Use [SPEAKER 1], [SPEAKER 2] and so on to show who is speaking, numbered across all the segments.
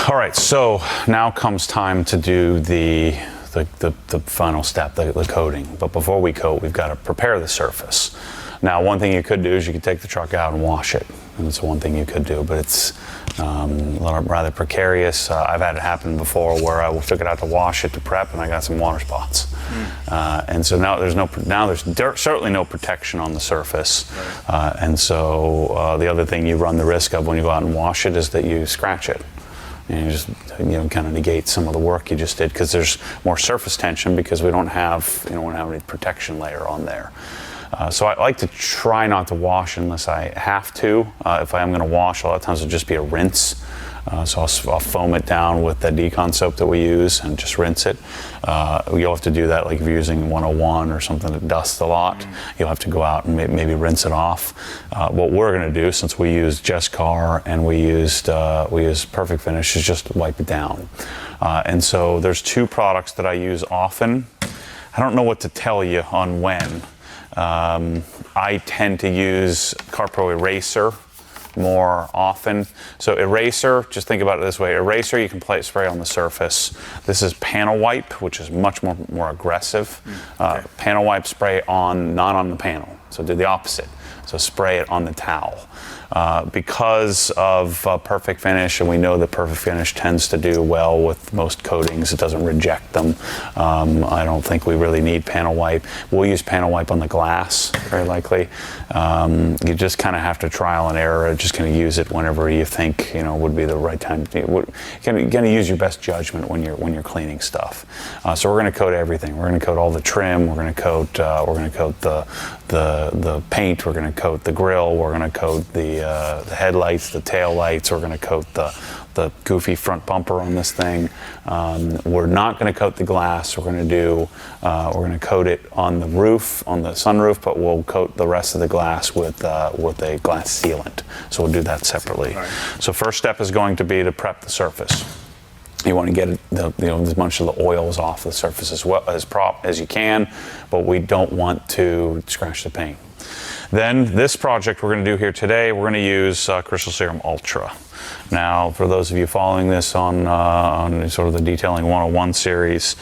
[SPEAKER 1] All right, so now comes time to do the final step, the coating. But before we coat, we've got to prepare the surface. Now, one thing you could do is you could take the truck out and wash it. And it's one thing you could do, but it's rather precarious. I've had it happen before where I took it out to wash it to prep, and I got some water spots. And so now there's certainly no protection on the surface. Right. And so the other thing you run the risk of when you go out and wash it is that you scratch it. And you just kind of negate some of the work you just did because there's more surface tension because we don't have any protection layer on there. So I like to try not to wash unless I have to. If I am going to wash, a lot of times it'll just be a rinse. So I'll foam it down with the decon soap that we use and just rinse it. You'll have to do that like if you're using 101 or something that dusts a lot. You'll have to go out and maybe rinse it off. What we're going to do, since we used Just Car and we used Perfect Finish, is just wipe it down. And so there's two products that I use often. I don't know what to tell you on when. I tend to use Carpro Eraser more often. So Eraser, just think about it this way. Eraser, you can spray on the surface. This is panel wipe, which is much more aggressive. Okay. Panel wipe spray not on the panel. So do the opposite. So spray it on the towel. Because of Perfect Finish, and we know that Perfect Finish tends to do well with most coatings, it doesn't reject them. I don't think we really need panel wipe. We'll use panel wipe on the glass, very likely. You just kind of have to trial and error, just kind of use it whenever you think would be the right time. You're going to use your best judgment when you're cleaning stuff. So we're going to coat everything. We're going to coat all the trim. We're going to coat the paint. We're going to coat the grill. We're going to coat the headlights, the tail lights. We're going to coat the goofy front bumper on this thing. We're not going to coat the glass. We're going to coat it on the roof, on the sunroof, but we'll coat the rest of the glass with a glass sealant. So we'll do that separately. Right. So first step is going to be to prep the surface. You want to get as much of the oils off the surface as you can, but we don't want to scratch the paint. Then this project we're going to do here today, we're going to use Crystal Serum Ultra. Now, for those of you following this on sort of the Detailing 101 series,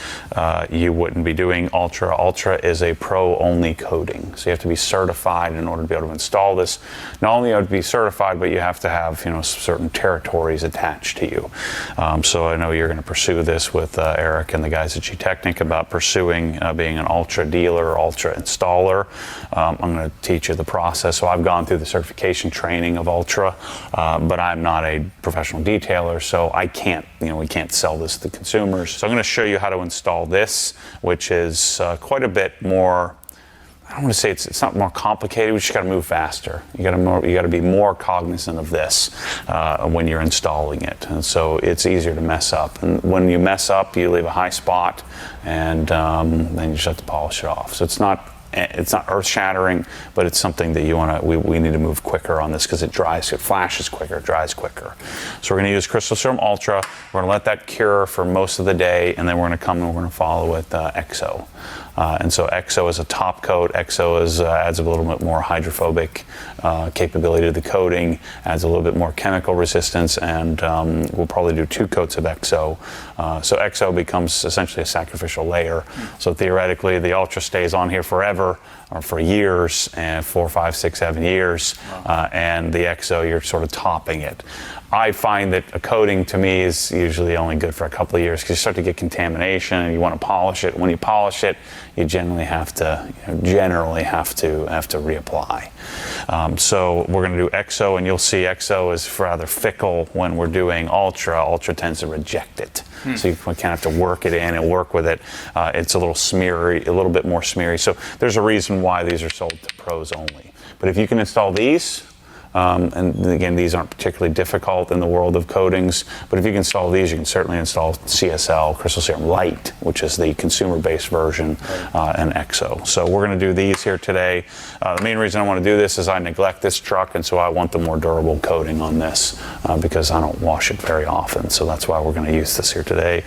[SPEAKER 1] you wouldn't be doing Ultra. Ultra is a pro-only coating, so you have to be certified in order to be able to install this. Not only have to be certified, but you have to have certain territories attached to you. So I know you're going to pursue this with Eric and the guys at Gtechniq about pursuing being an Ultra dealer, Ultra installer. I'm going to teach you the process. So I've gone through the certification training of Ultra, but I'm not a professional detailer, so I can't, we can't sell this to consumers. So I'm going to show you how to install this, which is quite a bit more. I don't want to say it's not more complicated. We just got to move faster. You got to be more cognizant of this when you're installing it, and so it's easier to mess up. And when you mess up, you leave a high spot, and then you just have to polish it off. So it's not earth-shattering, but it's something that we need to move quicker on this because it flashes quicker, dries quicker. So we're going to use Crystal Serum Ultra. We're going to let that cure for most of the day, and then we're going to come and we're going to follow with EXO. And so EXO is a top coat. EXO adds a little bit more hydrophobic capability to the coating, adds a little bit more chemical resistance, and we'll probably do 2 coats of EXO. So EXO becomes essentially a sacrificial layer. So theoretically, the Ultra stays on here forever, or for years, and 4, 5, 6, 7 years, and the EXO, you're sort of topping it. I find that a coating to me is usually only good for a couple of years because you start to get contamination and you want to polish it. When you polish it, you generally have to reapply. So we're going to do EXO, and you'll see EXO is rather fickle when we're doing Ultra. Ultra tends to reject it. So you kind of have to work it in and work with it. It's a little smeary, a little bit more smeary. So there's a reason why these are sold to pros only. But if you can install these, and again, these aren't particularly difficult in the world of coatings, but if you can install these, you can certainly install CSL, Crystal Serum Light, which is the consumer-based version, and EXO. So we're going to do these here today. The main reason I want to do this is I neglect this truck, and so I want the more durable coating on this because I don't wash it very often. So that's why we're going to use this here today.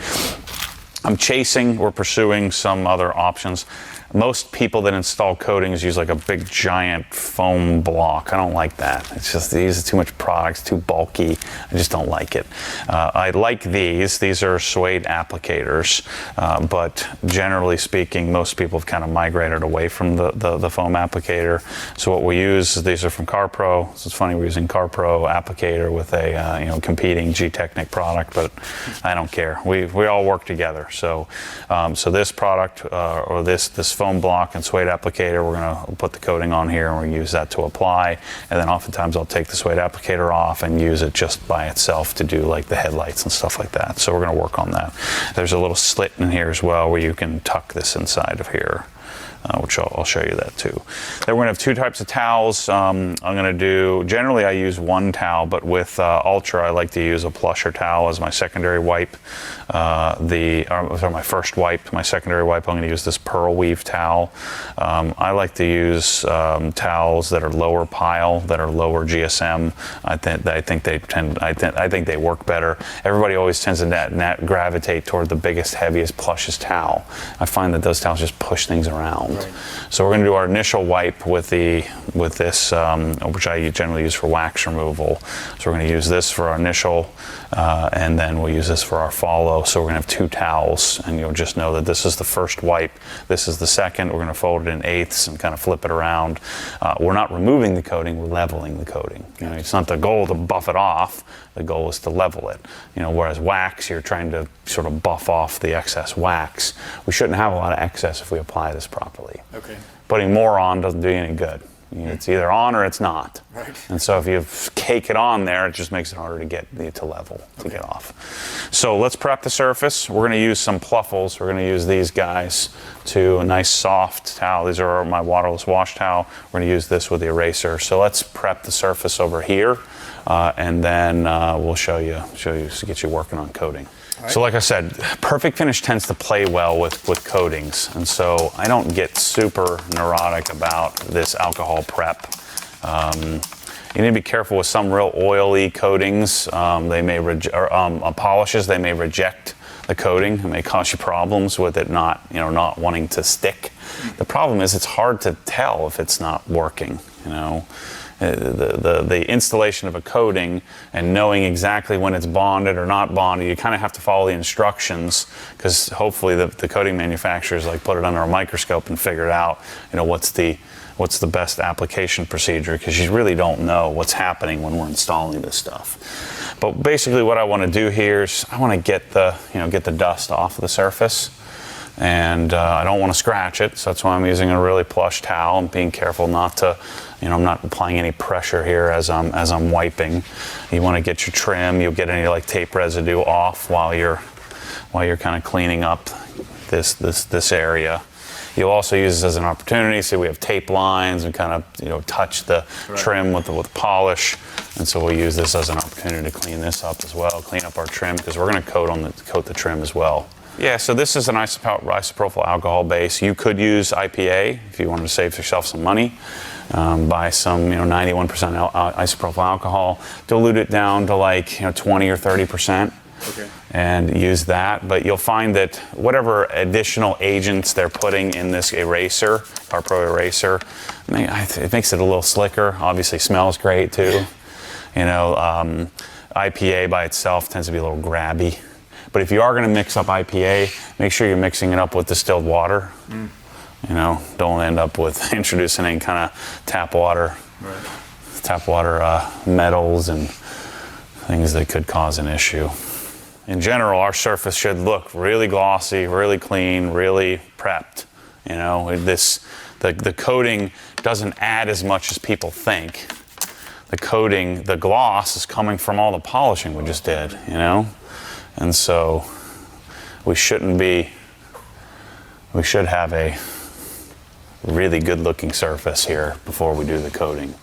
[SPEAKER 1] We're pursuing some other options. most people that install coatings use like a big giant foam block. I don't like that. It's just, these are too much products, too bulky. I just don't like it. I like these. These are Suede applicators, but generally speaking, most people have kind of migrated away from the foam applicator. So what we use, these are from Carpro. So it's funny, we're using Carpro applicator with a competing Gtechniq product, but I don't care. We all work together. So so this product or this foam block and Suede applicator, we're going to put the coating on here and we're going to use that to apply. And then oftentimes I'll take the Suede applicator off and use it just by itself to do like the headlights and stuff like that. So we're going to work on that. There's a little slit in here as well where you can tuck this inside of here. Which I'll show you that too. Then we're gonna have two types of towels. I'm gonna do, generally I use one towel, but with Ultra I like to use a plusher towel as my secondary wipe. My first wipe, my secondary wipe, I'm gonna use this pearl weave towel. I like to use towels that are lower pile, that are lower GSM. I think they work better. Everybody always tends to gravitate toward the biggest, heaviest, plushest towel. I find that those towels just push things around. Right. So we're going to do our initial wipe with this, which I generally use for wax removal. So we're going to use this for our initial, and then we'll use this for our follow. So we're going to have two towels, and you'll just know that this is the first wipe, this is the second. We're going to fold it in eighths and kind of flip it around. We're not removing the coating, we're leveling the coating. You know, it's not the goal to buff it off. The goal is to level it. You know, whereas wax, you're trying to sort of buff off the excess wax. We shouldn't have a lot of excess if we apply this properly. Okay. Putting more on doesn't do you any good. You know, it's either on or it's not. Right. And so if you cake it on there, it just makes it harder to get to level, to get off. So let's prep the surface. We're going to use some pluffles. We're going to use these guys to a nice soft towel. These are my waterless wash towel. We're going to use this with the eraser. So let's prep the surface over here, and then we'll show you to get you working on coating. Right. So like I said, perfect finish tends to play well with coatings, and so I don't get super neurotic about this alcohol prep. You need to be careful with some real oily coatings. They may polishes. They may reject the coating. It may cause you problems with it not wanting to stick. The problem is it's hard to tell if it's not working. You know. The installation of a coating and knowing exactly when it's bonded or not bonded, you kind of have to follow the instructions, because hopefully the coating manufacturers like put it under a microscope and figure out, you know, what's the best application procedure, because you really don't know what's happening when we're installing this stuff. But basically what I want to do here is I want to get the dust off of the surface. And I don't want to scratch it, so that's why I'm using a really plush towel and being careful not to, I'm not applying any pressure here as I'm wiping. You want to get your trim. You'll get any like tape residue off while you're kind of cleaning up this area. You'll also use this as an opportunity. See, we have tape lines and kind of touch the trim with polish, and so we'll use this as an opportunity to clean this up as well. Clean up our trim, because we're going to coat the trim as well. Yeah, so this is an isopropyl alcohol base. You could use IPA if you wanted to save yourself some money. Buy some 91% isopropyl alcohol, dilute it down to like 20 or 30%. Okay. And use that. But you'll find that whatever additional agents they're putting in this eraser, Carpro Eraser, it makes it a little slicker. Obviously smells great too. IPA by itself tends to be a little grabby. But if you are going to mix up IPA, make sure you're mixing it up with distilled water. Don't end up with introducing any kind of tap water metals and things that could cause an issue. In general, our surface should look really glossy, really clean, really prepped. The coating doesn't add as much as people think. The coating, the gloss is coming from all the polishing we just did, And so we should have a really good looking surface here before we do the coating.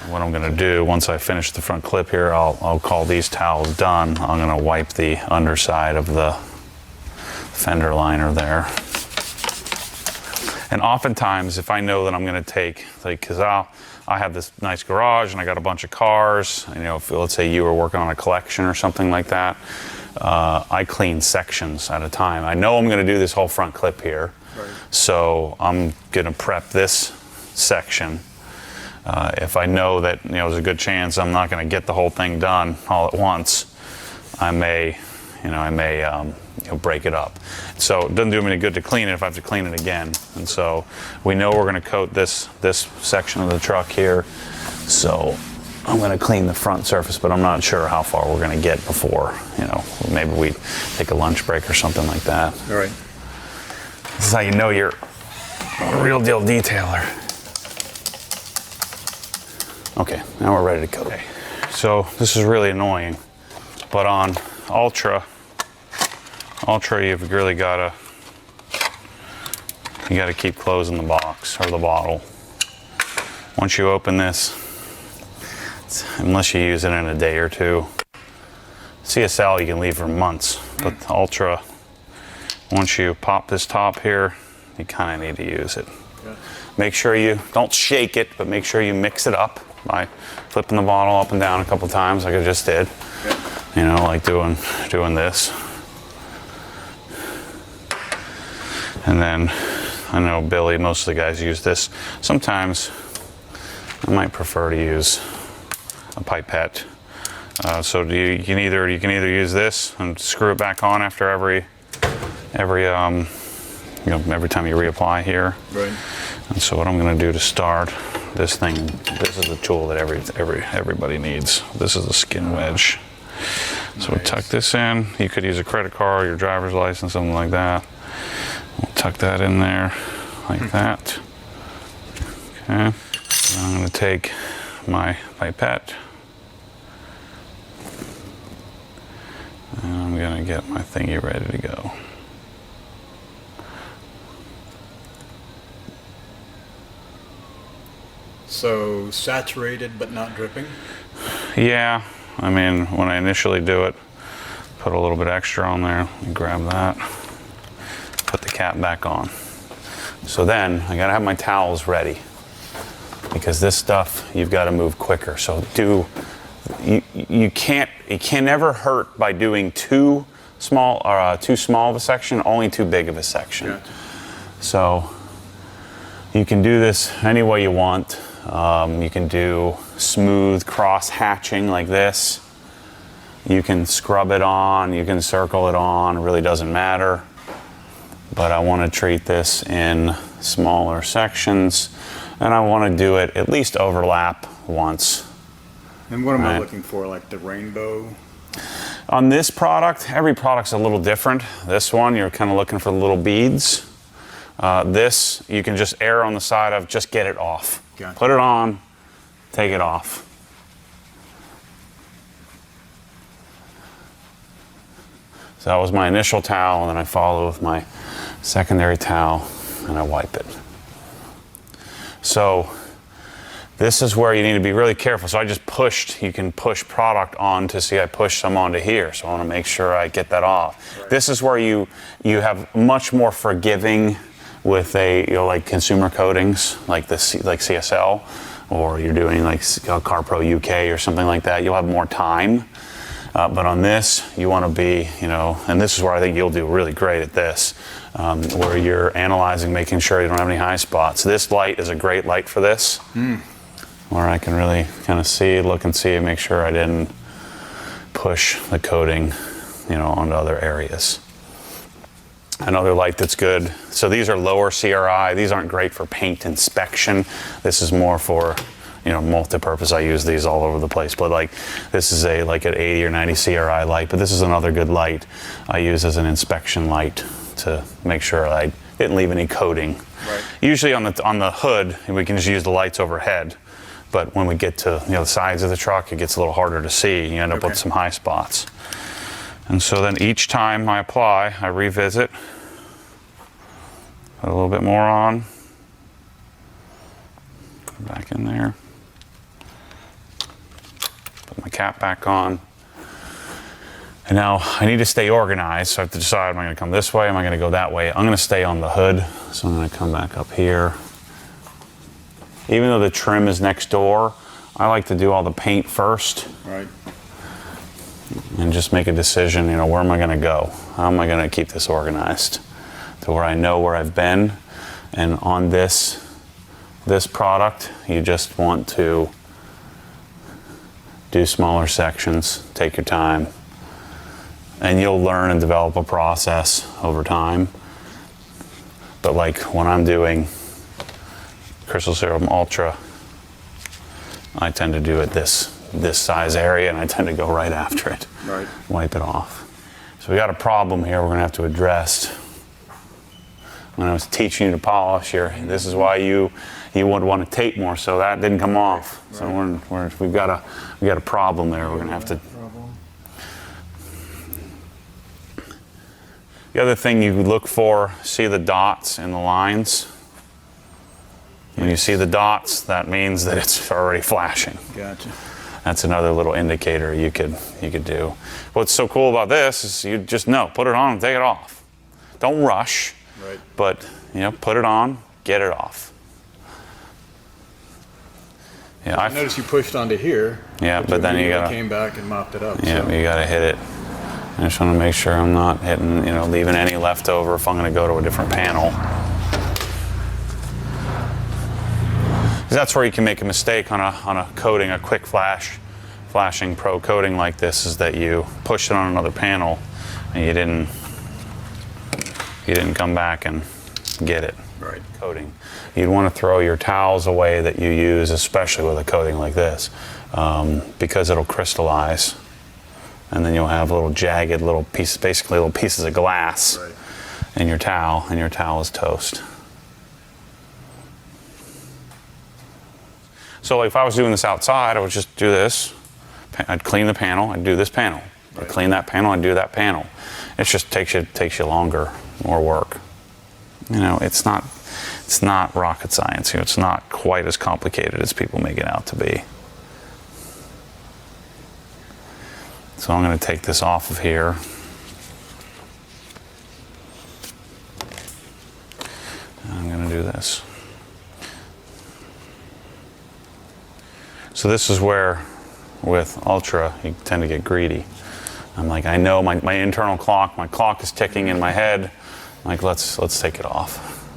[SPEAKER 1] What I'm going to do, once I finish the front clip here, I'll call these towels done. I'm going to wipe the underside of the fender liner there. And oftentimes, if I know that I'm going to take, because I have this nice garage and I got a bunch of cars, if, let's say you were working on a collection or something like that, I clean sections at a time. I know I'm going to do this whole front clip here,
[SPEAKER 2] Right.
[SPEAKER 1] So I'm going to prep this section. If I know that there's a good chance I'm not going to get the whole thing done all at once, I may break it up. So it doesn't do me any good to clean it if I have to clean it again. And so we know we're going to coat this section of the truck here. So I'm going to clean the front surface, but I'm not sure how far we're going to get before, maybe we take a lunch break or something like that.
[SPEAKER 2] All right.
[SPEAKER 1] This is how you know you're a real deal detailer. Okay, now we're ready to coat. Okay. So this is really annoying, but on Ultra, you've really got to keep closing the box or the bottle. Once you open this, unless you use it in a day or two, CSL you can leave for months, but Ultra, once you pop this top here, you kind of need to use it. Yeah. Make sure you don't shake it, but make sure you mix it up by flipping the bottle up and down a couple times like I just did. Yeah. Like doing this. And then I know Billy, most of the guys use this. Sometimes I might prefer to use a pipette. So you can either use this and screw it back on after every time you reapply here. Right. And so what I'm going to do to start this thing, this is the tool that everybody needs. This is the skin wedge. So we'll tuck this in. You could use a credit card, your driver's license, something like that. We'll tuck that in there like that. Okay. And I'm going to take my pipette. And I'm going to get my thingy ready to go.
[SPEAKER 2] So saturated but not dripping?
[SPEAKER 1] Yeah, I mean, when I initially do it, put a little bit extra on there, grab that, put the cap back on. So then I gotta have my towels ready because this stuff you've got to move quicker. So you can never hurt by doing too small of a section, only too big of a section. Yeah. So you can do this any way you want. You can do smooth cross hatching like this. You can scrub it on, you can circle it on, it really doesn't matter. But I want to treat this in smaller sections, and I want to do it at least overlap once.
[SPEAKER 2] And what am I looking for, like the rainbow?
[SPEAKER 1] On this product, every product's a little different. This one, you're kind of looking for the little beads. This, you can just err on the side of just get it off. Gotcha. Put it on, take it off. So that was my initial towel, and then I follow with my secondary towel, and I wipe it. So this is where you need to be really careful. So I just pushed, you can push product on to see I pushed some onto here. So I want to make sure I get that off. Right. This is where you have much more forgiving with like consumer coatings like CSL, or you're doing like Carpro UK or something like that. You'll have more time. But on this, you want to be, and this is where I think you'll do really great at this, where you're analyzing, making sure you don't have any high spots. This light is a great light for this, where I can really kind of look and see and make sure I didn't push the coating, onto other areas. Another light that's good. So these are lower CRI. These aren't great for paint inspection. This is more for, multi-purpose. I use these all over the place. But like this is like an 80 or 90 CRI light. But this is another good light I use as an inspection light to make sure I didn't leave any coating. Right. Usually on the hood, we can just use the lights overhead. But when we get to the sides of the truck, it gets a little harder to see. You end up with some high spots. And so then each time I apply, I revisit, put a little bit more on, back in there, put my cap back on. And now I need to stay organized, so I have to decide, am I going to come this way, am I going to go that way? I'm going to stay on the hood, so I'm going to come back up here. Even though the trim is next door, I like to do all the paint first. Right. And just make a decision, where am I going to go? How am I going to keep this organized? to where I know where I've been. And on this product, you just want to do smaller sections, take your time, and you'll learn and develop a process over time. But like when I'm doing Crystal Serum Ultra, I tend to do it this size area, and I tend to go right after it.
[SPEAKER 2] Right.
[SPEAKER 1] Wipe it off. So we got a problem here we're gonna have to address. When I was teaching you to polish here, this is why you would want to tape more, so that didn't come off. Right. So we've got a problem there. We're gonna have to. The other thing you look for, see the dots and the lines. When you see the dots, that means that it's already flashing.
[SPEAKER 2] Gotcha.
[SPEAKER 1] That's another little indicator you could do. What's so cool about this is you just know, put it on and take it off. Don't rush,
[SPEAKER 2] right.
[SPEAKER 1] But put it on, get it off. Yeah,
[SPEAKER 2] I noticed you pushed onto here.
[SPEAKER 1] Yeah, but then you
[SPEAKER 2] came back and mopped it up.
[SPEAKER 1] Yeah,
[SPEAKER 2] so.
[SPEAKER 1] you gotta hit it. I just want to make sure I'm not hitting, leaving any left over if I'm going to go to a different panel. That's where you can make a mistake on a coating, a quick flashing pro coating like this, is that you push it on another panel and you didn't come back and get it.
[SPEAKER 2] Right.
[SPEAKER 1] Coating. You'd want to throw your towels away that you use, especially with a coating like this, because it'll crystallize. And then you'll have little jagged little pieces, basically little pieces of glass
[SPEAKER 2] right.
[SPEAKER 1] in your towel, and your towel is toast. So like if I was doing this outside, I would just do this. I'd clean the panel, I'd do this panel. I'd clean that panel, I'd do that panel. It just takes you longer, more work. It's not rocket science. It's not quite as complicated as people make it out to be. So I'm going to take this off of here. And I'm going to do this. So this is where, with Ultra, you tend to get greedy. I'm like, I know my internal clock, my clock is ticking in my head. I'm like, let's take it off.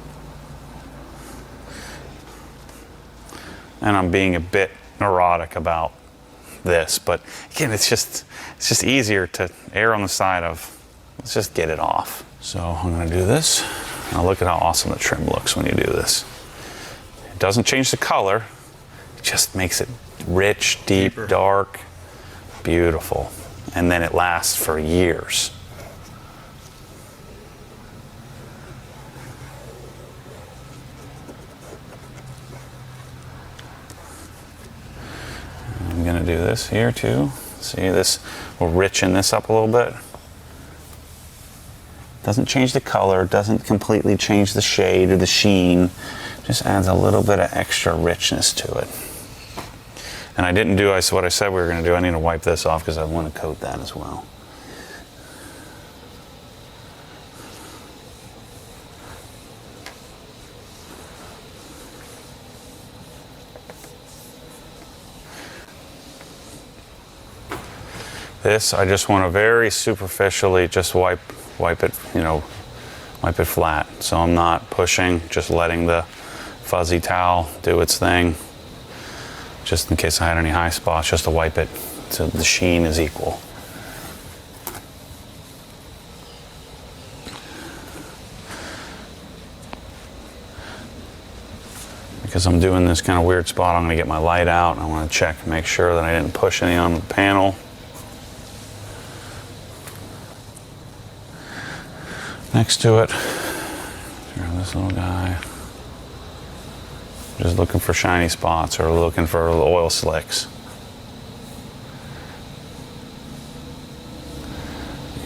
[SPEAKER 1] And I'm being a bit neurotic about this, but again, it's just easier to err on the side of, let's just get it off. So I'm going to do this. Now look at how awesome the trim looks when you do this. It doesn't change the color, it just makes it rich, deep, dark, beautiful. And then it lasts for years. I'm going to do this here too. See, this will richen this up a little bit. Doesn't change the color, doesn't completely change the shade or the sheen, just adds a little bit of extra richness to it. And I didn't do what I said we were going to do. I need to wipe this off because I want to coat that as well. This, I just want to very superficially just wipe it, wipe it flat. So I'm not pushing, just letting the fuzzy towel do its thing. Just in case I had any high spots, just to wipe it so the sheen is equal. Because I'm doing this kind of weird spot, I'm going to get my light out. I want to check, make sure that I didn't push any on the panel. Next to it, this little guy. Just looking for shiny spots or looking for oil slicks.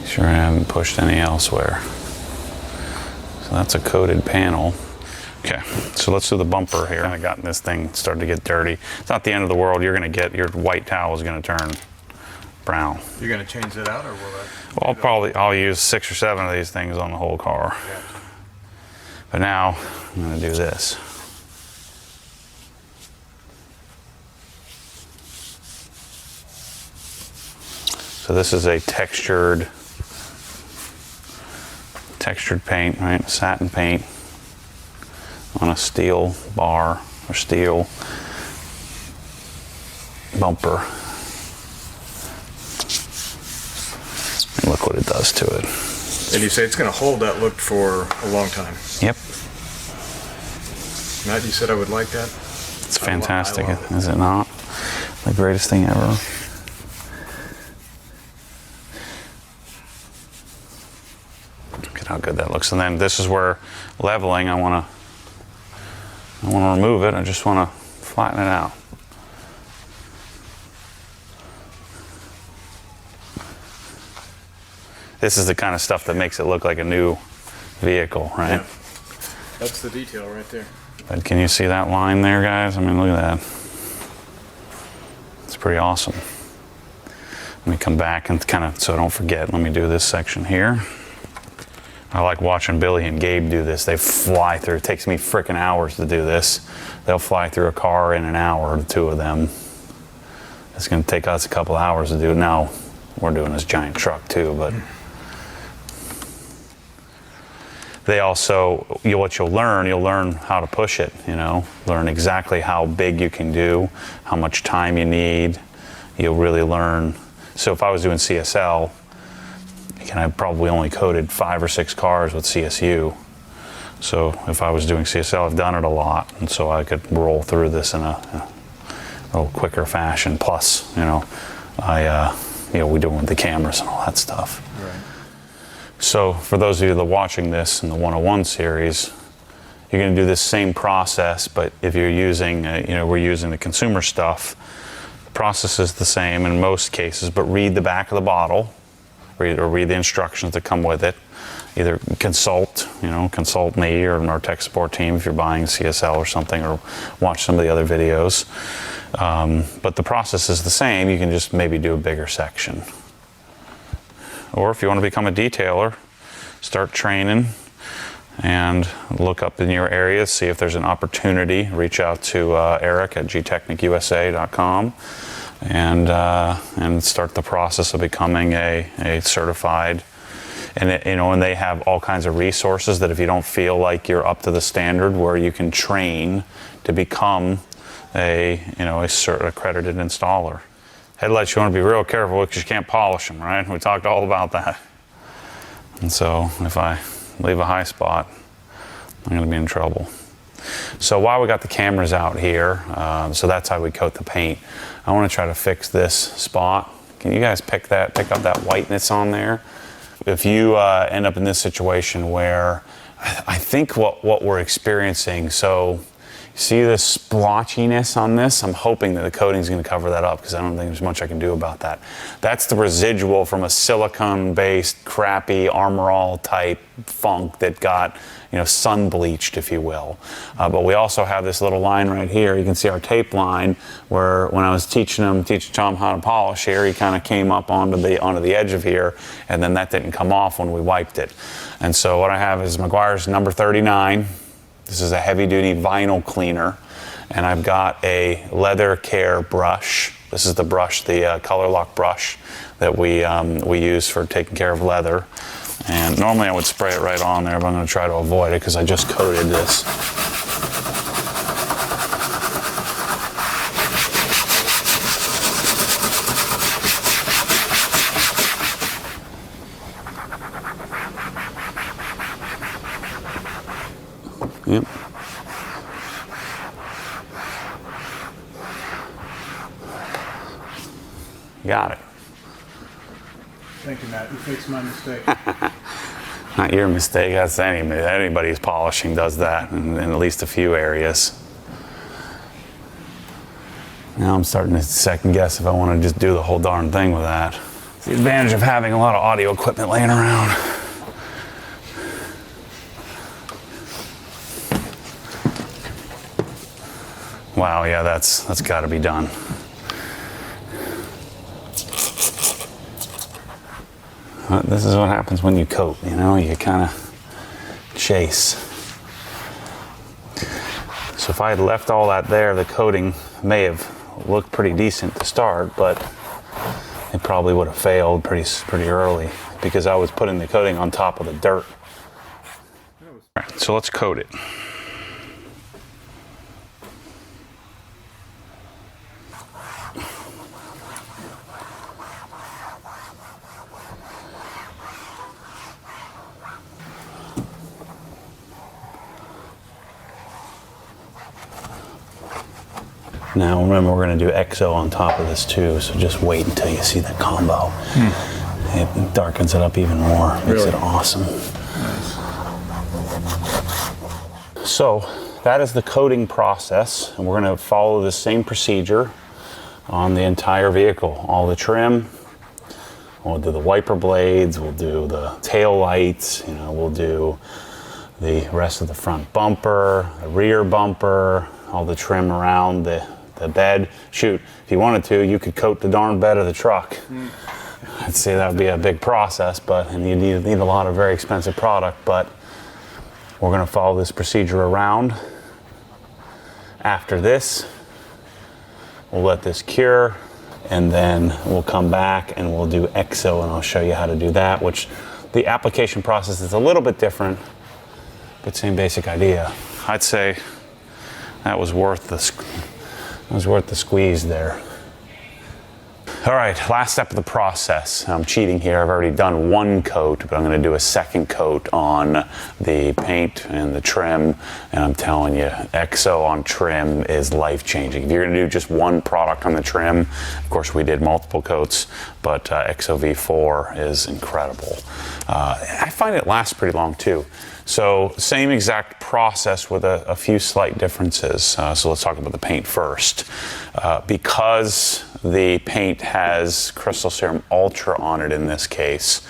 [SPEAKER 1] Make sure I haven't pushed any elsewhere. So that's a coated panel. Okay, so let's do the bumper here. I've gotten this thing started to get dirty. It's not the end of the world. You're going to get, your white towel is going to turn brown.
[SPEAKER 2] You're going to change that out, or will that?
[SPEAKER 1] Well, I'll use 6 or 7 of these things on the whole car.
[SPEAKER 2] Yeah.
[SPEAKER 1] But now I'm going to do this. So this is a textured textured paint, right? Satin paint on a steel bar or steel bumper. And look what it does to it.
[SPEAKER 2] And you say it's going to hold that look for a long time.
[SPEAKER 1] Yep.
[SPEAKER 2] Matt, you said I would like that?
[SPEAKER 1] It's fantastic,
[SPEAKER 2] I love it.
[SPEAKER 1] is it not? The greatest thing ever. Look at how good that looks. And then this is where leveling, I want to remove it. I just want to flatten it out. This is the kind of stuff that makes it look like a new vehicle, right?
[SPEAKER 2] Yeah. That's the detail right there.
[SPEAKER 1] But can you see that line there, guys? I mean, look at that. It's pretty awesome. Let me come back and kind of, so I don't forget, let me do this section here. I like watching Billy and Gabe do this. They fly through. It takes me freaking hours to do this. They'll fly through a car in an hour, the two of them. It's going to take us a couple hours to do it. Now, we're doing this giant truck too, but they also, what you'll learn how to push it, you know, learn exactly how big you can do, how much time you need. You'll really learn. So if I was doing CSL, I probably only coated 5 or 6 cars with CSU. So if I was doing CSL, I've done it a lot, and so I could roll through this in a little quicker fashion. Plus, you know, we do it with the cameras and all that stuff.
[SPEAKER 2] Right.
[SPEAKER 1] So for those of you that are watching this in the 101 series, you're going to do this same process, but if you're using, we're using the consumer stuff, the process is the same in most cases, but read the back of the bottle, or read the instructions that come with it. Either consult me or our tech support team if you're buying CSL or something, or watch some of the other videos. But the process is the same. You can just maybe do a bigger section. Or if you want to become a detailer, start training and look up in your area, see if there's an opportunity. Reach out to Eric at Gtechniq and start the process of becoming a certified. And they have all kinds of resources that if you don't feel like you're up to the standard, where you can train to become a accredited installer. Headlights, you want to be real careful because you can't polish them, right? We talked all about that. And so if I leave a high spot, I'm going to be in trouble. So while we got the cameras out here, so that's how we coat the paint. I want to try to fix this spot. Can you guys pick up that whiteness on there? If you end up in this situation where I think what we're experiencing, so see the splotchiness on this? I'm hoping that the coating is going to cover that up because I don't think there's much I can do about that. That's the residual from a silicone-based, crappy Armor All type funk that got, sun bleached, if you will. But we also have this little line right here. You can see our tape line where when I was teaching Tom how to polish here, he kind of came up onto the edge of here, and then that didn't come off when we wiped it. And so what I have is Meguiar's number 39. This is a heavy-duty vinyl cleaner, and I've got a leather care brush. This is the brush, the Colourlock brush that we use for taking care of leather. And normally I would spray it right on there, but I'm going to try to avoid it because I just coated this. Yep. Got it.
[SPEAKER 2] Thank you, Matt. You fixed my mistake.
[SPEAKER 1] Not your mistake. That's anybody's polishing does that in at least a few areas. Now I'm starting to second guess if I want to just do the whole darn thing with that. It's the advantage of having a lot of audio equipment laying around. Wow, yeah, that's got to be done. This is what happens when you coat, you kind of chase. So if I had left all that there, the coating may have looked pretty decent to start, but it probably would have failed pretty early because I was putting the coating on top of the dirt. So let's coat it. Now remember, we're going to do EXO on top of this too, so just wait until you see that combo. It darkens it up even more, makes it awesome.
[SPEAKER 2] Nice.
[SPEAKER 1] So that is the coating process, and we're going to follow the same procedure on the entire vehicle. All the trim, we'll do the wiper blades, we'll do the tail lights, you know, we'll do the rest of the front bumper, the rear bumper, all the trim around the bed. Shoot, if you wanted to, you could coat the darn bed of the truck. I'd say that would be a big process, and you need a lot of very expensive product, but we're going to follow this procedure around. After this, we'll let this cure, and then we'll come back and we'll do EXO, and I'll show you how to do that, which the application process is a little bit different, but same basic idea. I'd say that was worth the squeeze there. All right, last step of the process. I'm cheating here. I've already done one coat, but I'm going to do a second coat on the paint and the trim. And I'm telling you, EXO on trim is life-changing. If you're going to do just one product on the trim, of course we did multiple coats, but EXO V4 is incredible. I find it lasts pretty long too. So same exact process with a few slight differences. So let's talk about the paint first. Because the paint has Crystal Serum Ultra on it in this case,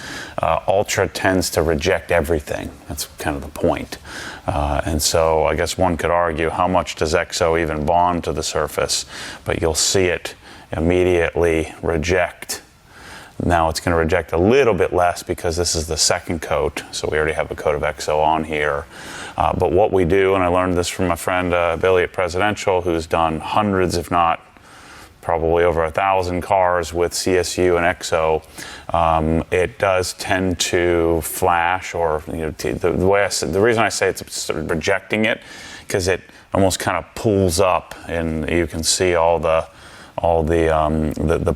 [SPEAKER 1] Ultra tends to reject everything. That's kind of the point. And so I guess one could argue, how much does EXO even bond to the surface? But you'll see it immediately reject. Now it's going to reject a little bit less because this is the second coat, so we already have a coat of EXO on here. But what we do, and I learned this from my friend Billy at Presidential, who's done hundreds, if not probably over 1,000 cars with CSU and EXO, it does tend to flash, or the reason I say it's sort of rejecting it, because it almost kind of pulls up, and you can see the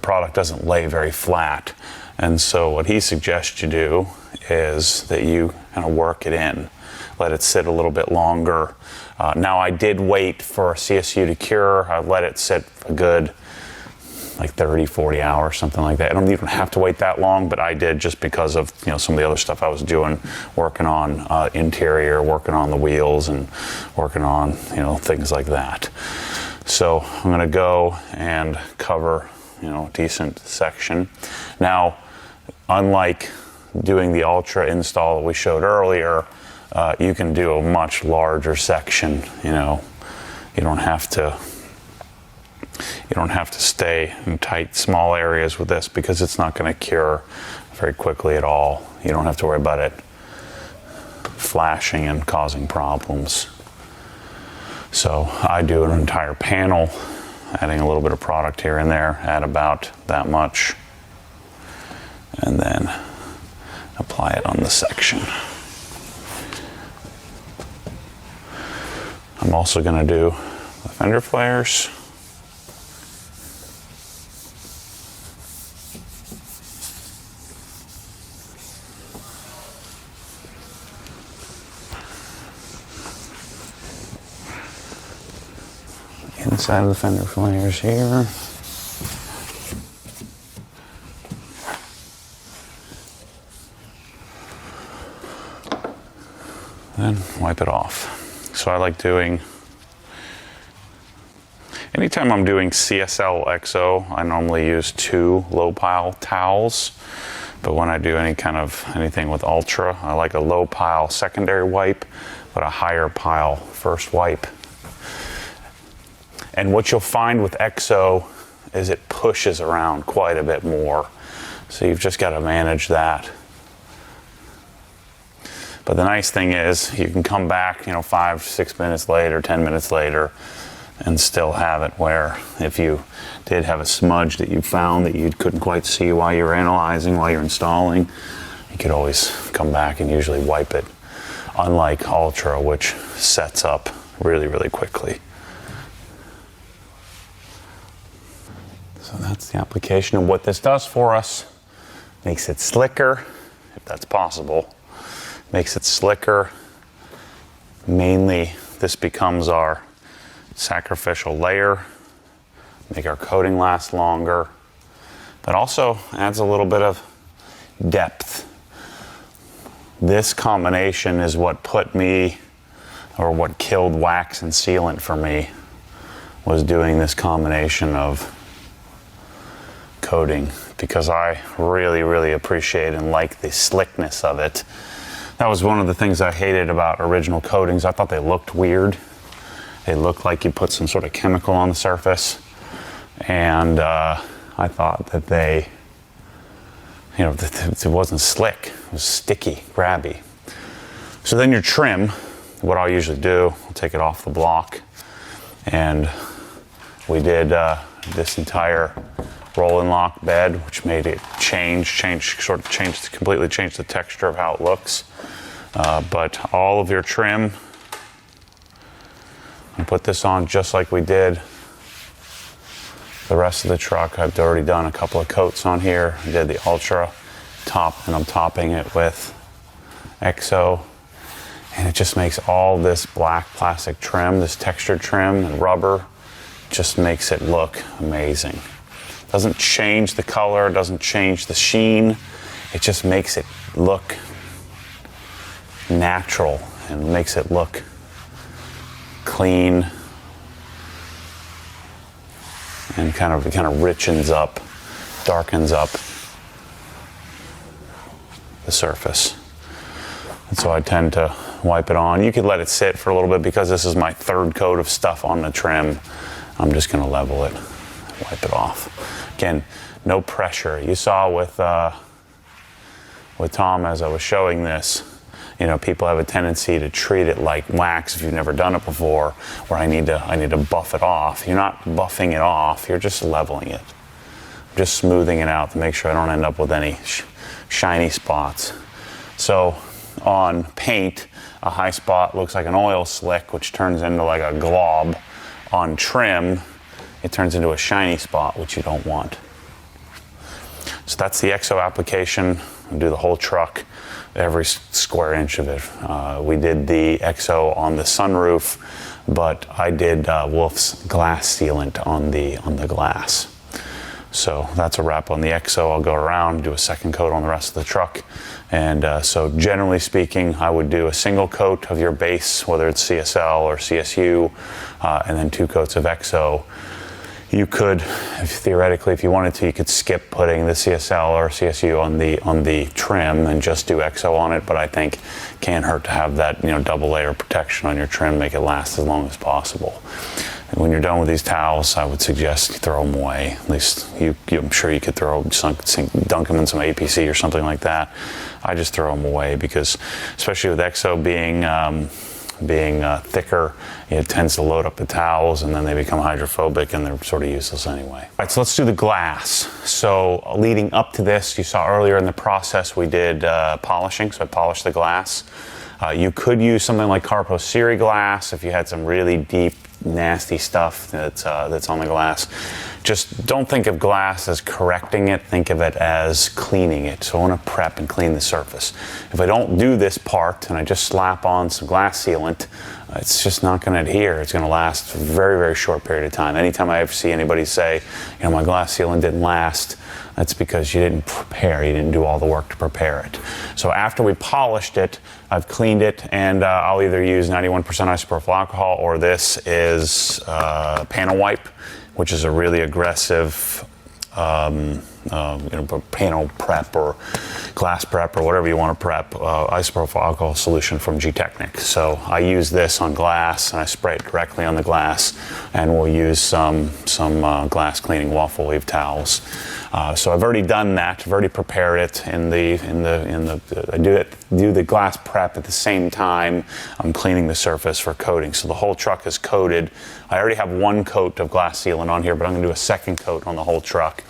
[SPEAKER 1] product doesn't lay very flat. And so what he suggests you do is that you kind of work it in, let it sit a little bit longer. Now I did wait for CSU to cure. I let it sit a good like 30, 40 hours, something like that. I don't even have to wait that long, but I did just because of some of the other stuff I was doing, working on interior, working on the wheels, and working on things like that. So I'm going to go and cover a decent section. Now, unlike doing the Ultra install that we showed earlier, you can do a much larger section. You don't have to stay in tight, small areas with this, because it's not going to cure very quickly at all. You don't have to worry about it flashing and causing problems. So I do an entire panel, adding a little bit of product here and there, add about that much, and then apply it on the section. I'm also going to do the fender flares. Inside of the fender flares here. Then wipe it off. So I like doing, anytime I'm doing CSL EXO, I normally use 2 low pile towels. But when I do anything with Ultra, I like a low pile secondary wipe, but a higher pile first wipe. And what you'll find with EXO is it pushes around quite a bit more. So you've just got to manage that. But the nice thing is you can come back, 5, 6 minutes later, 10 minutes later, and still have it where if you did have a smudge that you found that you couldn't quite see while you were analyzing, while you're installing, you could always come back and usually wipe it unlike Ultra, which sets up really, really quickly. So that's the application, and what this does for us, makes it slicker, if that's possible, makes it slicker. Mainly, this becomes our sacrificial layer, make our coating last longer, but also adds a little bit of depth. This combination is what put me, or what killed wax and sealant for me, was doing this combination of coating, because I really, really appreciate and like the slickness of it. That was one of the things I hated about original coatings. I thought they looked weird. They looked like you put some sort of chemical on the surface, and I thought that they, you know, that it wasn't slick. It was sticky, grabby. So then your trim, what I'll usually do, I'll take it off the block, and we did this entire roll and lock bed, which made it completely change the texture of how it looks. But all of your trim, I put this on just like we did the rest of the truck. I've already done a couple of coats on here. I did the Ultra top, and I'm topping it with EXO. And it just makes all this black plastic trim, this textured trim and rubber, just makes it look amazing. Doesn't change the color, doesn't change the sheen. It just makes it look natural and makes it look clean, and kind of richens up, darkens up the surface. And so I tend to wipe it on. You could let it sit for a little bit, because this is my third coat of stuff on the trim. I'm just gonna level it, wipe it off. Again, no pressure. You saw with Tom as I was showing this, you know, people have a tendency to treat it like wax if you've never done it before, where I need to buff it off. You're not buffing it off, you're just leveling it. Just smoothing it out to make sure I don't end up with any shiny spots. So on paint, a high spot looks like an oil slick, which turns into like a glob. On trim, it turns into a shiny spot, which you don't want. So that's the EXO application. I'll do the whole truck, every square inch of it. We did the EXO on the sunroof, but I did Wolf's glass sealant on the glass. So that's a wrap on the EXO. I'll go around, do a second coat on the rest of the truck. And so generally speaking, I would do a single coat of your base, whether it's CSL or CSU, and then 2 coats of EXO. You could, theoretically, if you wanted to, you could skip putting the CSL or CSU on the trim and just do EXO on it. But I think can't hurt to have that, you know, double layer protection on your trim, make it last as long as possible. And when you're done with these towels, I would suggest you throw them away. At least I'm sure you could dunk them in some APC or something like that. I just throw them away, because especially with EXO being thicker, it tends to load up the towels, and then they become hydrophobic and they're sort of useless anyway. All right, so let's do the glass. So leading up to this, you saw earlier in the process we did polishing, so I polished the glass. You could use something like Carpro Eraser glass if you had some really deep, nasty stuff that's on the glass. Just don't think of glass as correcting it, think of it as cleaning it. So I want to prep and clean the surface. If I don't do this part and I just slap on some glass sealant, it's just not going to adhere. It's going to last a very, very short period of time. Anytime I ever see anybody say, you know, my glass sealant didn't last, that's because you didn't prepare, you didn't do all the work to prepare it. So after we polished it, I've cleaned it, and I'll either use 91% isopropyl alcohol, or this is panel wipe, which is a really aggressive panel prep or glass prep or whatever you want to prep, isopropyl alcohol solution from Gtechniq. So I use this on glass, and I spray it directly on the glass, and we'll use some glass cleaning Waffle Wave towels. So I've already done that. I've already prepared it I do the glass prep at the same time I'm cleaning the surface for coating. So the whole truck is coated. I already have 1 coat of glass sealant on here, but I'm going to do a second coat on the whole truck.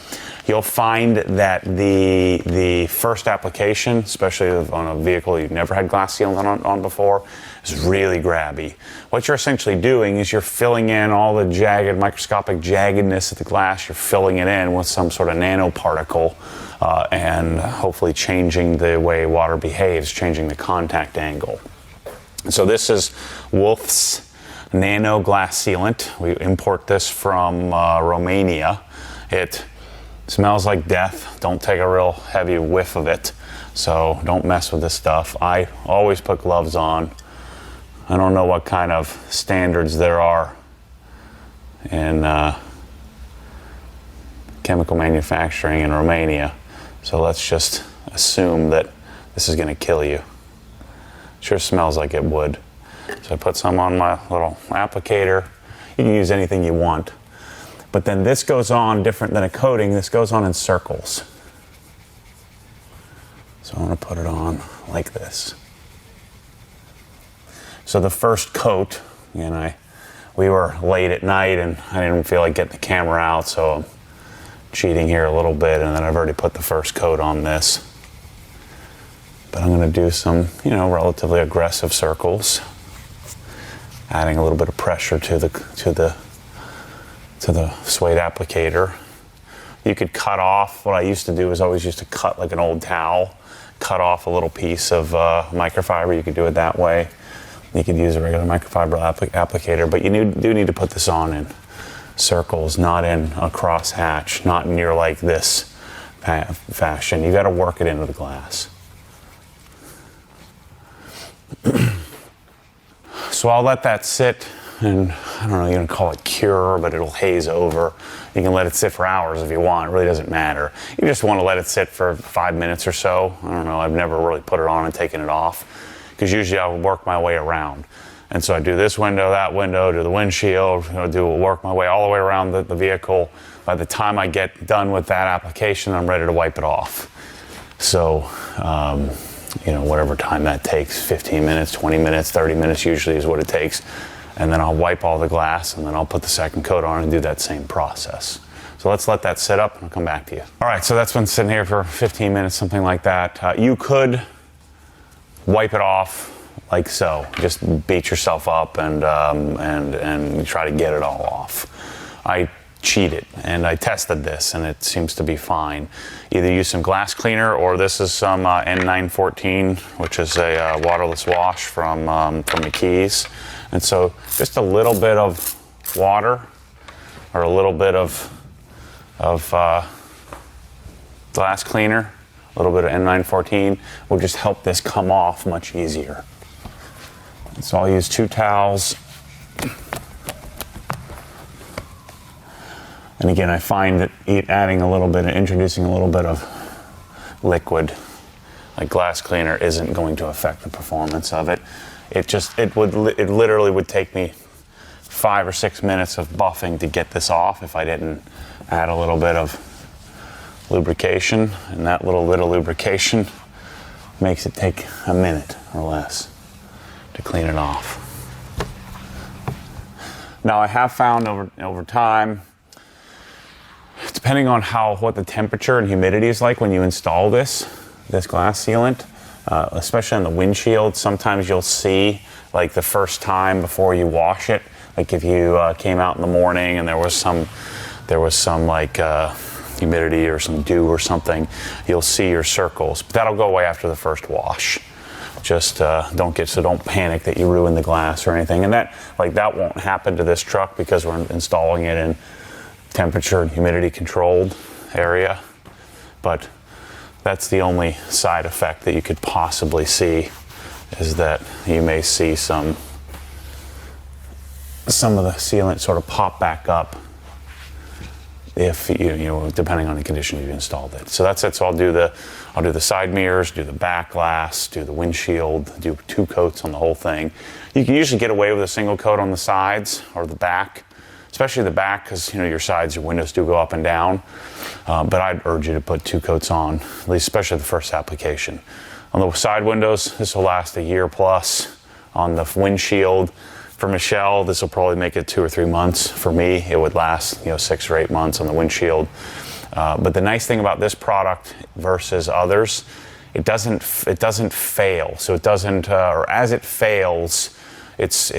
[SPEAKER 1] You'll find that the first application, especially on a vehicle you've never had glass sealant on before, is really grabby. What you're essentially doing is you're filling in all the jagged, microscopic jaggedness of the glass, you're filling it in with some sort of nanoparticle, and hopefully changing the way water behaves, changing the contact angle. So this is Wolf's Nano glass sealant. We import this from Romania. It smells like death. Don't take a real heavy whiff of it. So don't mess with this stuff. I always put gloves on. I don't know what kind of standards there are in chemical manufacturing in Romania. So let's just assume that this is going to kill you. Sure smells like it would. So I put some on my little applicator. You can use anything you want. But then this goes on different than a coating. This goes on in circles. So I'm going to put it on like this. So the first coat, we were late at night and I didn't feel like getting the camera out, so I'm cheating here a little bit, and then I've already put the first coat on this. But I'm going to do some, relatively aggressive circles, adding a little bit of pressure to the Suede applicator. You could cut off. What I used to do is always used to cut like an old towel, cut off a little piece of microfiber. You could do it that way. You could use a regular microfiber applicator, but you do need to put this on in circles, not in a cross hatch, not in your like this fashion. You got to work it into the glass. So I'll let that sit, and I don't know, you can call it cure, but it'll haze over. You can let it sit for hours if you want. It really doesn't matter. You just want to let it sit for 5 minutes or so. I don't know, I've never really put it on and taken it off, because usually I'll work my way around. And so I do this window, that window, do the windshield, work my way all the way around the vehicle. By the time I get done with that application, I'm ready to wipe it off. So, whatever time that takes, 15 minutes, 20 minutes, 30 minutes usually is what it takes. And then I'll wipe all the glass, and then I'll put the second coat on and do that same process. So let's let that sit up and I'll come back to you. All right, so that's been sitting here for 15 minutes, something like that. You could wipe it off like so. Just beat yourself up and try to get it all off. I cheated and I tested this and it seems to be fine. Either use some glass cleaner, or this is some N914, which is a waterless wash from Meguiar. And so just a little bit of water or a little bit of glass cleaner, a little bit of N914 will just help this come off much easier. So I'll use 2 towels. And again, I find that introducing a little bit of liquid, like glass cleaner, isn't going to affect the performance of it. It literally would take me 5 or 6 minutes of buffing to get this off if I didn't add a little bit of lubrication, and that little bit of lubrication makes it take a minute or less to clean it off. Now I have found over time, depending on what the temperature and humidity is like when you install this glass sealant, especially on the windshield, sometimes you'll see, like the first time before you wash it, like if you came out in the morning and there was some like humidity or some dew or something, you'll see your circles. But that'll go away after the first wash. Just don't panic that you ruin the glass or anything. And that won't happen to this truck because we're installing it in temperature and humidity controlled area. But that's the only side effect that you could possibly see, is that you may see some of the sealant sort of pop back up if depending on the condition you've installed it. So that's it. So I'll do the side mirrors, do the back glass, do the windshield, do 2 coats on the whole thing. You can usually get away with a single coat on the sides or the back, especially the back, because your sides, your windows do go up and down. But I'd urge you to put 2 coats on, at least especially the first application. On the side windows, this will last a year plus. On the windshield, for Michelle, this will probably make it 2 or 3 months. For me, it would last 6 or 8 months on the windshield. But the nice thing about this product versus others, it doesn't fail. So it doesn't, or as it fails, it's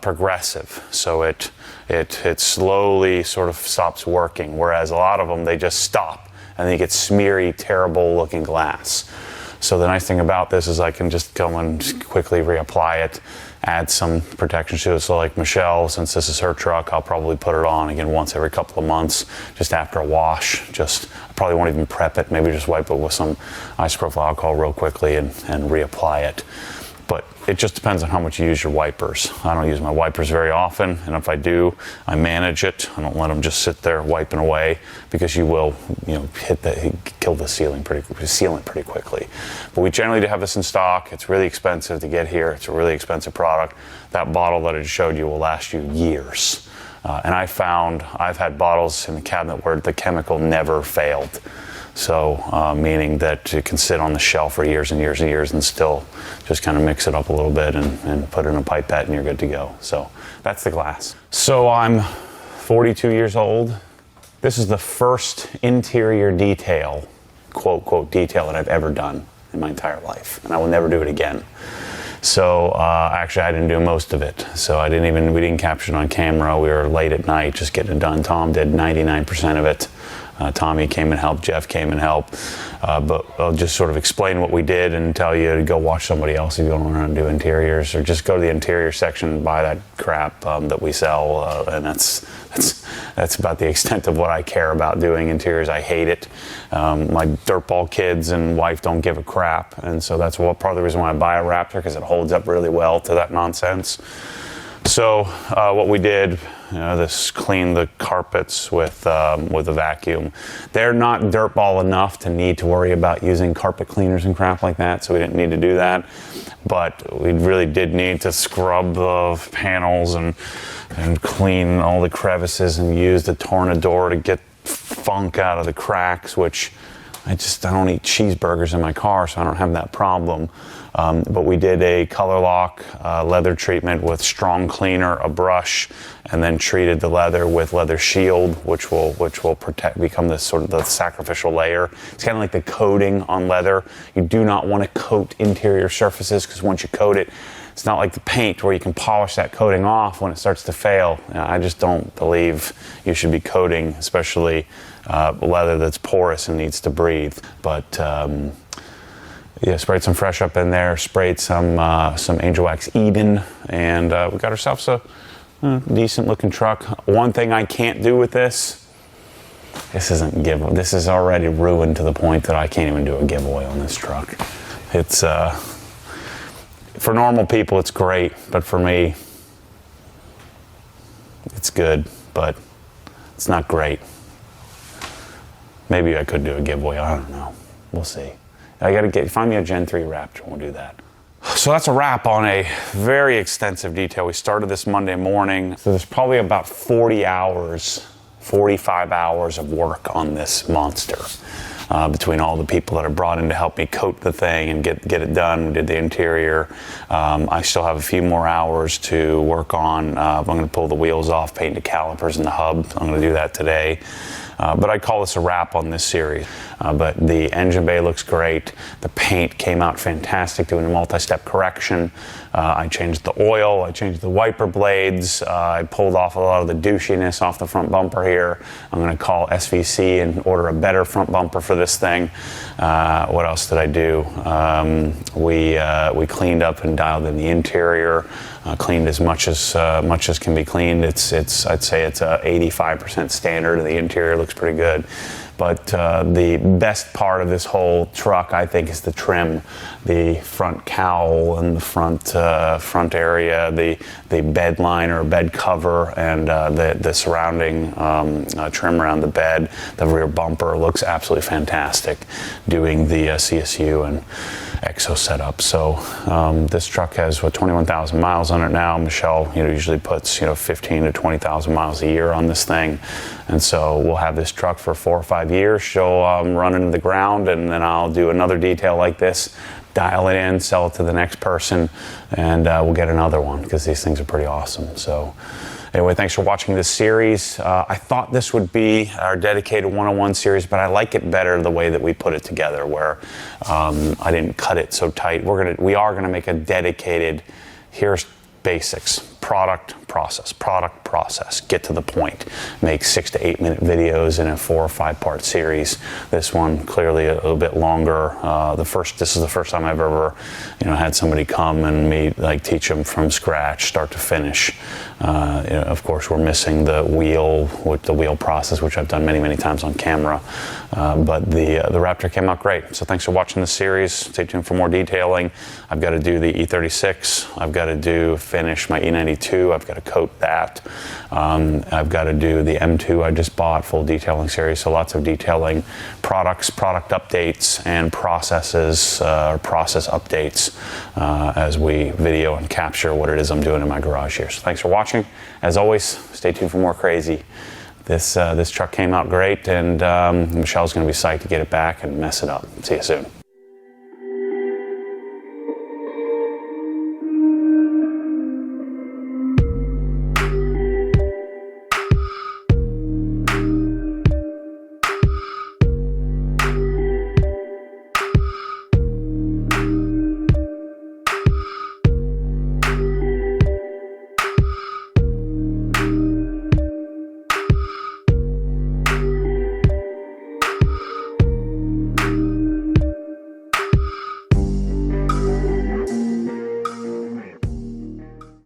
[SPEAKER 1] progressive. So it slowly sort of stops working. Whereas a lot of them, they just stop and they get smeary, terrible looking glass. So the nice thing about this is I can just go and quickly reapply it, add some protection to it. So like Michelle, since this is her truck, I'll probably put it on again once every couple of months, just after a wash. I probably won't even prep it, maybe just wipe it with some isopropyl alcohol real quickly and reapply it. But it just depends on how much you use your wipers. I don't use my wipers very often, and if I do, I manage it. I don't let them just sit there wiping away, because you will, kill the sealant pretty quickly. But we generally do have this in stock. It's really expensive to get here. It's a really expensive product. That bottle that I just showed you will last you years. And I've had bottles in the cabinet where the chemical never failed. So, meaning that it can sit on the shelf for years and years and years and still just kind of mix it up a little bit and put it in a pipette and you're good to go. So that's the glass. So I'm 42 years old. This is the first interior detail, quote, quote, detail that I've ever done in my entire life. And I will never do it again. So actually I didn't do most of it. So we didn't capture it on camera. We were late at night just getting it done. Tom did 99% of it. Tommy came and helped, Jeff came and helped, but I'll just sort of explain what we did and tell you to go watch somebody else if you don't want to learn how to do interiors, or just go to the interior section and buy that crap that we sell, and that's about the extent of what I care about doing interiors. I hate it. My dirtball kids and wife don't give a crap, and so that's part of the reason why I buy a Raptor, because it holds up really well to that nonsense. So what we did, this cleaned the carpets with a vacuum. They're not dirtball enough to need to worry about using carpet cleaners and crap like that, so we didn't need to do that. But we really did need to scrub the panels and clean all the crevices and use the Tornador to get funk out of the cracks, which I don't eat cheeseburgers in my car, so I don't have that problem. But we did a Colourlock leather treatment with strong cleaner, a brush, and then treated the leather with leather shield, which will become this sort of the sacrificial layer. It's kind of like the coating on leather. You do not want to coat interior surfaces, because once you coat it, it's not like the paint where you can polish that coating off when it starts to fail. I just don't believe you should be coating, especially leather that's porous and needs to breathe. But sprayed some Fresh Up in there, sprayed some Angel Wax Eden, and we got ourselves a decent looking truck. One thing I can't do with this is already ruined to the point that I can't even do a giveaway on this truck. It's for normal people it's great, but for me it's good, but it's not great. Maybe I could do a giveaway, I don't know. We'll see. I gotta find me a Gen 3 Raptor, we'll do that. So that's a wrap on a very extensive detail. We started this Monday morning, so there's probably about 45 hours of work on this monster. Between all the people that are brought in to help me coat the thing and get it done. We did the interior. I still have a few more hours to work on. I'm going to pull the wheels off, paint the calipers and the hub. I'm going to do that today. But I call this a wrap on this series. But the engine bay looks great. The paint came out fantastic, doing a multi-step correction. I changed the oil, I changed the wiper blades. I pulled off a lot of the douchiness off the front bumper here. I'm going to call SVC and order a better front bumper for this thing. What else did I do? We cleaned up and dialed in the interior. Cleaned as much as can be cleaned. I'd say it's a 85% standard. The interior looks pretty good. But the best part of this whole truck, I think, is the trim, the front cowl and the front area, the bed liner, bed cover, and the surrounding trim around the bed. The rear bumper looks absolutely fantastic, doing the CSU and EXO setup. So this truck has 21,000 miles on it now. Michelle, usually puts 15 to 20,000 miles a year on this thing, and so we'll have this truck for 4 or 5 years. She'll run into the ground, and then I'll do another detail like this, dial it in, sell it to the next person, and we'll get another one, because these things are pretty awesome. So Anyway, thanks for watching this series. I thought this would be our dedicated one-on-one series, but I like it better the way that we put it together, where I didn't cut it so tight. We are gonna make a dedicated, here's basics, product, process, get to the point. Make 6 to 8 minute videos in a 4 or 5 part series. This one clearly a little bit longer. This is the first time I've ever, had somebody come and teach them from scratch, start to finish. Of course, we're missing the wheel process, which I've done many times on camera. But the Raptor came out great. So thanks for watching this series. Stay tuned for more detailing. I've got to do the E36. I've got to finish my E92. I've got to coat that. I've got to do the M2 I just bought, full detailing series. So lots of detailing, products, product updates, and processes, process updates as we video and capture what it is I'm doing in my garage here. So thanks for watching. As always, stay tuned for more crazy. This truck came out great, and Michelle's going to be psyched to get it back and mess it up. See you soon.